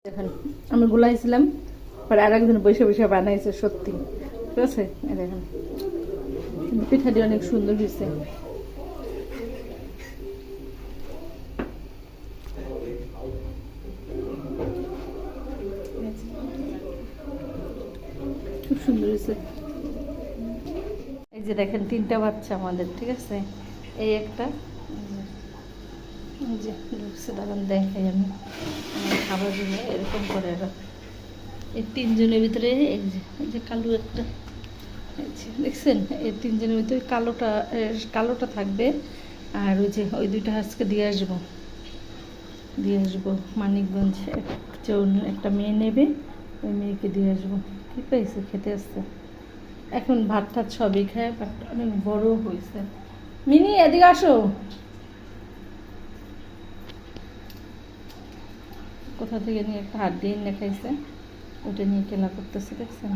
এখন আমি গুলাইছিলাম, পরে আর একদিন বসে বসে বানাইছে, সত্যি ঠিক আছে। দেখেন পিঠাটি অনেক সুন্দর হয়েছে। খুব সুন্দর হয়েছে। এই যে দেখেন 3টা বাচ্চা আমাদের, ঠিক আছে। এই একটা যে ঢুকছে, তখন দেখাই আমি খাবার জন্য এরকম করে। এই 3জনের ভিতরে এই যে কালো একটা দেখছেন, এই 3জনের ভিতরে কালোটা থাকবে। আর ওই 2টা আজকে দিয়ে আসবো মানিকগঞ্জ। একটা মেয়ে নেবে, ওই মেয়েকে দিয়ে আসবো। কি পাইছে, খেতে আসছে। এখন ভাত টাত সবই খায়, বাট অনেক বড় হয়েছে। মিনি এদিকে আসো। কোথা থেকে নিয়ে একটা হাত দিয়ে এনে খাইছে, ওটা নিয়ে খেলা করতেছে, দেখছেন।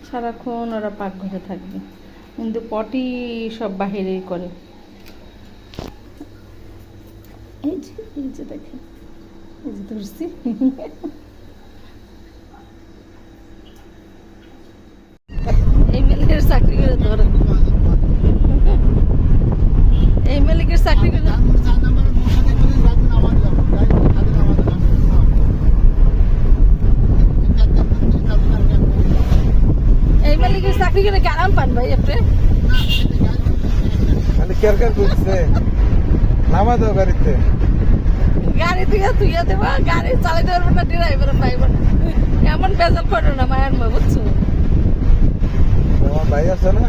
সারাক্ষণ ওরা পাকঘরে থাকবে, কিন্তু পটি সব বাহিরেই করে। এই যে দেখেন, এই যে ধরছি। এই মালিকের চাকরি করে ধরেন, এই মালিকের চাকরি করে। এই মালিকের চাকরি করে কি আরাম পান ভাই আপনি? কেরকার করছে নামা দাও গাড়িতে, গাড়ি থেকে তুইয়া দেবা, গাড়ি চালাইতে পারবো না, ড্রাইভার পাইব না। এমন বেজাল করো না মায়ের মা, বুঝছো। আমার ভাই আছে না,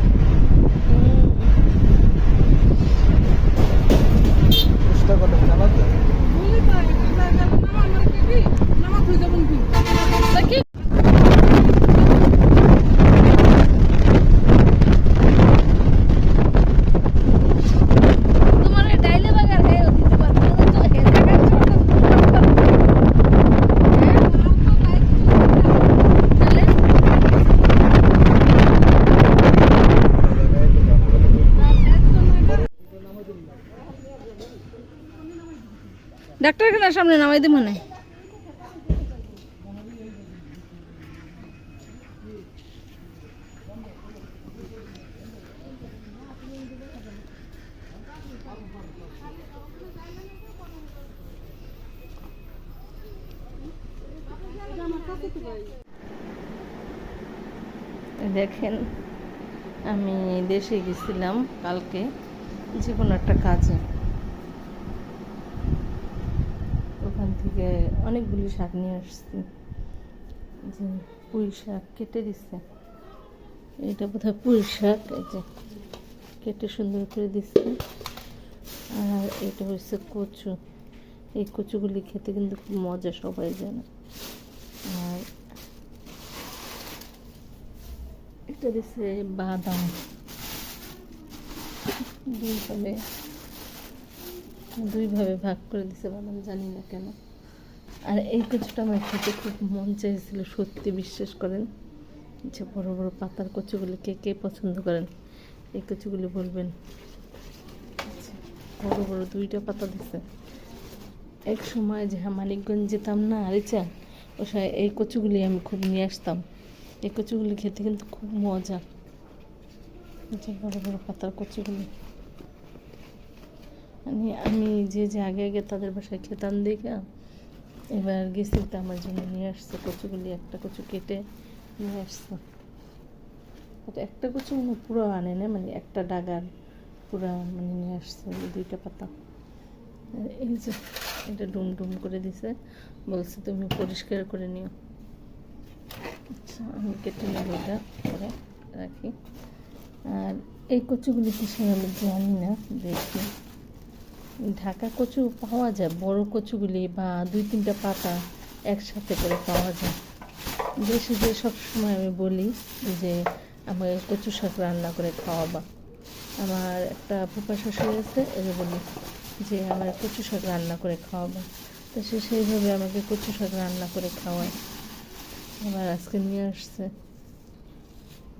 চেষ্টা করলে চালাতে। ডাক্তারখানার সামনে নামাই দিব মনে। দেখেন আমি দেশে গেছিলাম কালকে, যে কোনো একটা কাজে। ওখান থেকে অনেকগুলি শাক নিয়ে আসছি, যে পুঁই শাক কেটে দিচ্ছে। এটা বোধহয় পুঁই শাক, এই যে কেটে সুন্দর করে দিচ্ছে। আর এটা হচ্ছে কচু। এই কচুগুলি খেতে কিন্তু খুব মজা, সবাই জানে। আর এটা দিচ্ছে বাদাম, দুইভাবে ভাগ করে দিছে বাদাম, জানি না কেন। আর এই কচুটা আমার খেতে খুব মন চাইছিল, সত্যি বিশ্বাস করেন। যে বড় বড় পাতার কচুগুলি কে কে পছন্দ করেন, এই কচুগুলি বলবেন। বড় বড় 2টা পাতা দিছে। এক সময় যে মানিকগঞ্জ যেতাম না আরিচা, ও এই কচুগুলি আমি খুব নিয়ে আসতাম। এই কচুগুলি খেতে কিন্তু খুব মজা, যে বড় বড় পাতার কচুগুলি। আমি যে আগে আগে তাদের বাসায় খেতাম দেখে, এবার গেছি তো আমার জন্য নিয়ে আসছে কচুগুলি। একটা কচু কেটে নিয়ে আসছে। একটা কচু পুরো আনে না, মানে একটা ডাগার পুরো মানে নিয়ে আসছে 2টা পাতা। এই যে এটা ডুম ডুম করে দিছে, বলছে তুমি পরিষ্কার করে নিও। আচ্ছা আমি কেটে নেব, এটা করে রাখি। আর এই কচুগুলি কিসে আমি জানি না, দেখি। ঢাকা কচু পাওয়া যায়, বড় কচুগুলি বা 2-3টা পাতা একসাথে করে পাওয়া যায়। দেশে যে সবসময় আমি বলি যে আমাকে কচু শাক রান্না করে খাওয়াবা। আমার একটা ফুপা শাশুড়ি আছে, এবার বলি যে আমার কচু শাক রান্না করে খাওয়াবা। তো সে সেইভাবে আমাকে কচু শাক রান্না করে খাওয়ায়। আবার আজকে নিয়ে আসছে,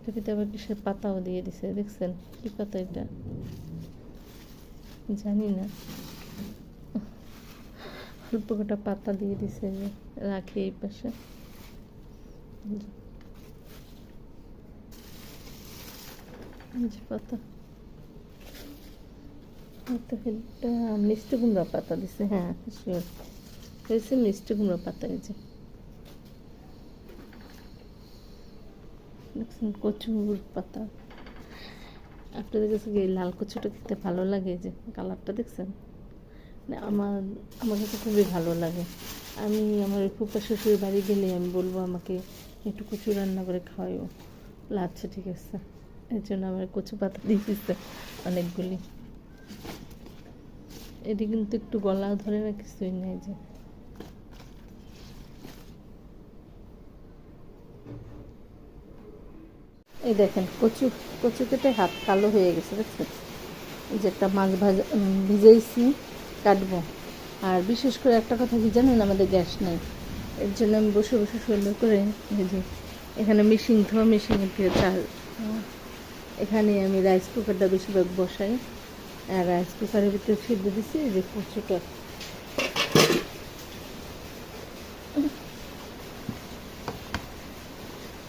এটাতে আবার কিসের পাতাও দিয়ে দিছে, দেখছেন কি পাতা এটা জানি না। অল্প কটা পাতা দিয়ে দিছে, যে রাখি এই পাশে। যে পাতা এটা মিষ্টি কুমড়া পাতা দিছে, হ্যাঁ শিওর হয়েছে মিষ্টি কুমড়া পাতা। এই যে দেখছেন কচুর পাতা। আপনাদের কাছে কি লাল কচুটা খেতে ভালো লাগে? যে কালারটা দেখছেন, আমার আমার কাছে খুবই ভালো লাগে। আমি আমার ফুপা শ্বশুরের বাড়ি গেলে আমি বলবো আমাকে একটু কচু রান্না করে খাওয়াইও। আচ্ছা ঠিক আছে, এর জন্য আমার কচু পাতা দিয়ে দিচ্ছে অনেকগুলি। এটি কিন্তু একটু গলা ধরে না, কিছুই নেই। যে এই দেখেন কচু, কচু কেটে হাত কালো হয়ে গেছে দেখছেন। এই যে একটা মাছ ভাজা ভিজাইছি, কাটবো। আর বিশেষ করে একটা কথা কি জানেন, আমাদের গ্যাস নেই, এর জন্য আমি বসে বসে সুন্দর করে এই যে এখানে মেশিন ধোয়া, মেশিনের থেকে চাল, এখানে আমি রাইস কুকারটা বেশিরভাগ বসাই। আর রাইস কুকারের ভিতরে সিদ্ধ দিচ্ছি এই যে কচুটা।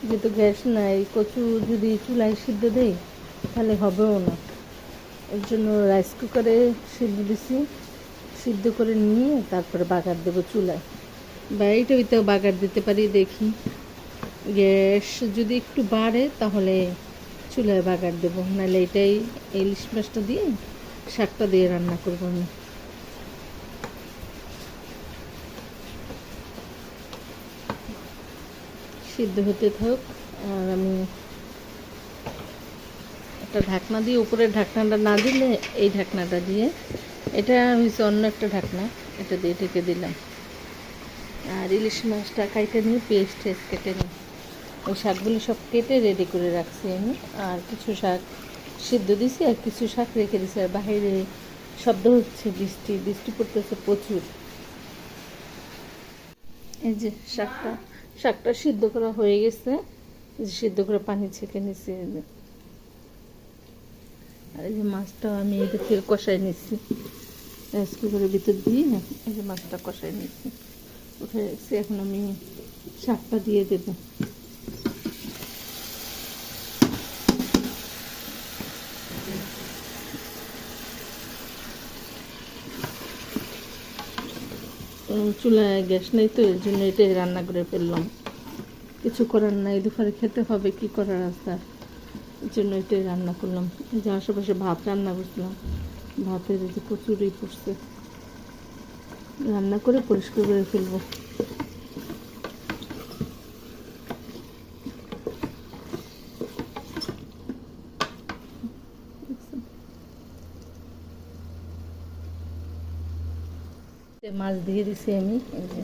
যেহেতু গ্যাস নাই, কচু যদি চুলায় সিদ্ধ দেই তাহলে হবেও না, এর জন্য রাইস কুকারে সিদ্ধ দিছি। সিদ্ধ করে নিয়ে তারপরে বাগার দেবো চুলায়, বা এইটা ওইটাও বাগার দিতে পারি। দেখি গ্যাস যদি একটু বাড়ে তাহলে চুলায় বাগার দেবো, নাহলে এটাই ইলিশ মাছটা দিয়ে শাকটা দিয়ে রান্না করবো আমি। সিদ্ধ হতে থাক, আর আমি একটা ঢাকনা দিয়ে, উপরের ঢাকনাটা না দিলে এই ঢাকনাটা দিয়ে, এটা হচ্ছে অন্য একটা ঢাকনা, এটা দিয়ে ঢেকে দিলাম। আর ইলিশ মাছটা কাইটে নিয়ে পেস্ট টেস্ট কেটে নিই, ওই শাকগুলি সব কেটে রেডি করে রাখছি আমি। আর কিছু শাক সিদ্ধ দিছি, আর কিছু শাক রেখে দিছি। আর বাইরে শব্দ হচ্ছে, বৃষ্টি বৃষ্টি পড়তেছে প্রচুর। এই যে শাকটা সিদ্ধ করা হয়ে গেছে, সিদ্ধ করে পানি ছেঁকে নিছি। আর এই যে মাছটা আমি এই যে তেল কষাই নিচ্ছি, রাইস কুকারের ভিতর দিয়ে এই যে মাছটা কষাই নিচ্ছি, উঠে গেছে। এখন আমি শাকটা দিয়ে দেব। চুলায় গ্যাস নেই তো, এর জন্য এটাই রান্না করে ফেললাম। কিছু করার নাই, দুপুরে খেতে হবে, কি করার আছে, এর জন্য এটাই রান্না করলাম। এই যে আশেপাশে ভাত রান্না করছিলাম, ভাতের যে কচুরি পড়ছে, রান্না করে পরিষ্কার করে ফেলবো। মাছ দিয়ে দিছি আমি, এই যে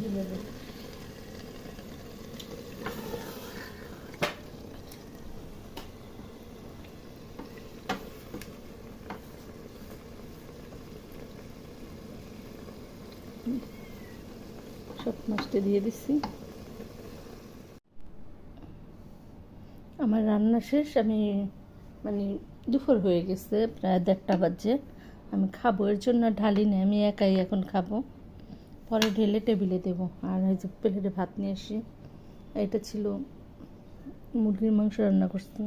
সব মাছটা দিয়ে দিচ্ছি। আমার রান্না শেষ, আমি মানে দুপুর হয়ে গেছে, প্রায় 1:30 বাজে। আমি খাবো, এর জন্য ঢালি না, আমি একাই এখন খাবো, পরে ঢেলে টেবিলে দেবো। আর এই যে প্লেটে ভাত নিয়ে আসি, এটা ছিল মুরগির মাংস রান্না করছি।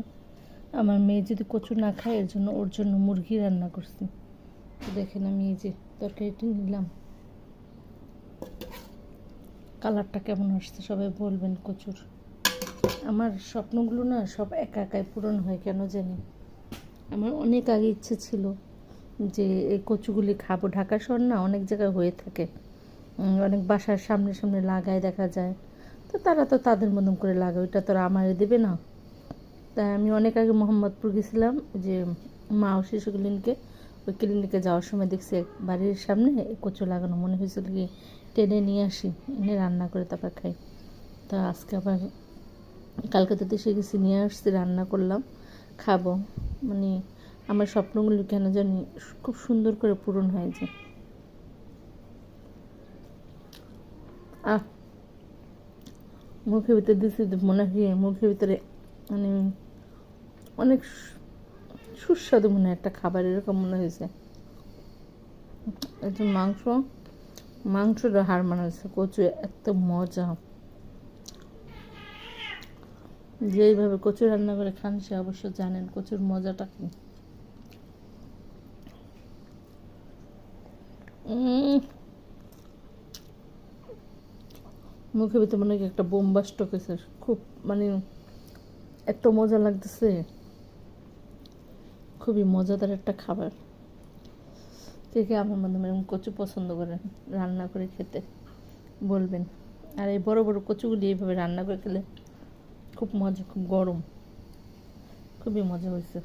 আমার মেয়ে যদি কচু না খায়, এর জন্য ওর জন্য মুরগি রান্না করছি। তো দেখেন আমি এই যে তরকারিটা নিলাম, কালারটা কেমন আসছে সবাই বলবেন। কচুর আমার স্বপ্নগুলো না সব একা একাই পূরণ হয় কেন জানি। আমার অনেক আগে ইচ্ছে ছিল যে এই কচুগুলি খাবো। ঢাকা শহর না অনেক জায়গায় হয়ে থাকে, অনেক বাসার সামনে সামনে লাগায় দেখা যায়, তো তারা তো তাদের মতন করে লাগায়, ওইটা তো আর আমারে দেবে না। তাই আমি অনেক আগে মোহাম্মদপুর গেছিলাম, যে মা ও শিশু ক্লিনিকে, ওই ক্লিনিকে যাওয়ার সময় দেখছি এক বাড়ির সামনে কচু লাগানো, মনে হয়েছিল কি টেনে নিয়ে আসি, এনে রান্না করে তারপর খাই। তা আজকে আবার কালকে তো দেশে গেছি, নিয়ে আসছি, রান্না করলাম, খাবো। মানে আমার স্বপ্নগুলো কেন জানি খুব সুন্দর করে পূরণ হয়ে যায়। মুখের ভিতরে দিচ্ছি, মনে হয় মুখের ভিতরে মানে অনেক সুস্বাদু মনে হয় একটা খাবার, এরকম মনে হয়েছে। একটু মাংস মাংসটা হার মানাচ্ছে, কচু এত মজা। যেইভাবে কচু রান্না করে খান সে অবশ্য জানেন কচুর মজাটা কি। মুখে ভিতরে মনে হয় একটা বোমবাস্ট হয়েছে, খুব মানে এত মজা লাগতেছে, খুবই মজাদার একটা খাবার। কে কে আমার মাধ্যমে এরকম কচু পছন্দ করেন রান্না করে খেতে বলবেন। আর এই বড় বড় কচুগুলি এইভাবে রান্না করে খেলে খুব মজা, খুব গরম, খুবই মজা হয়েছে।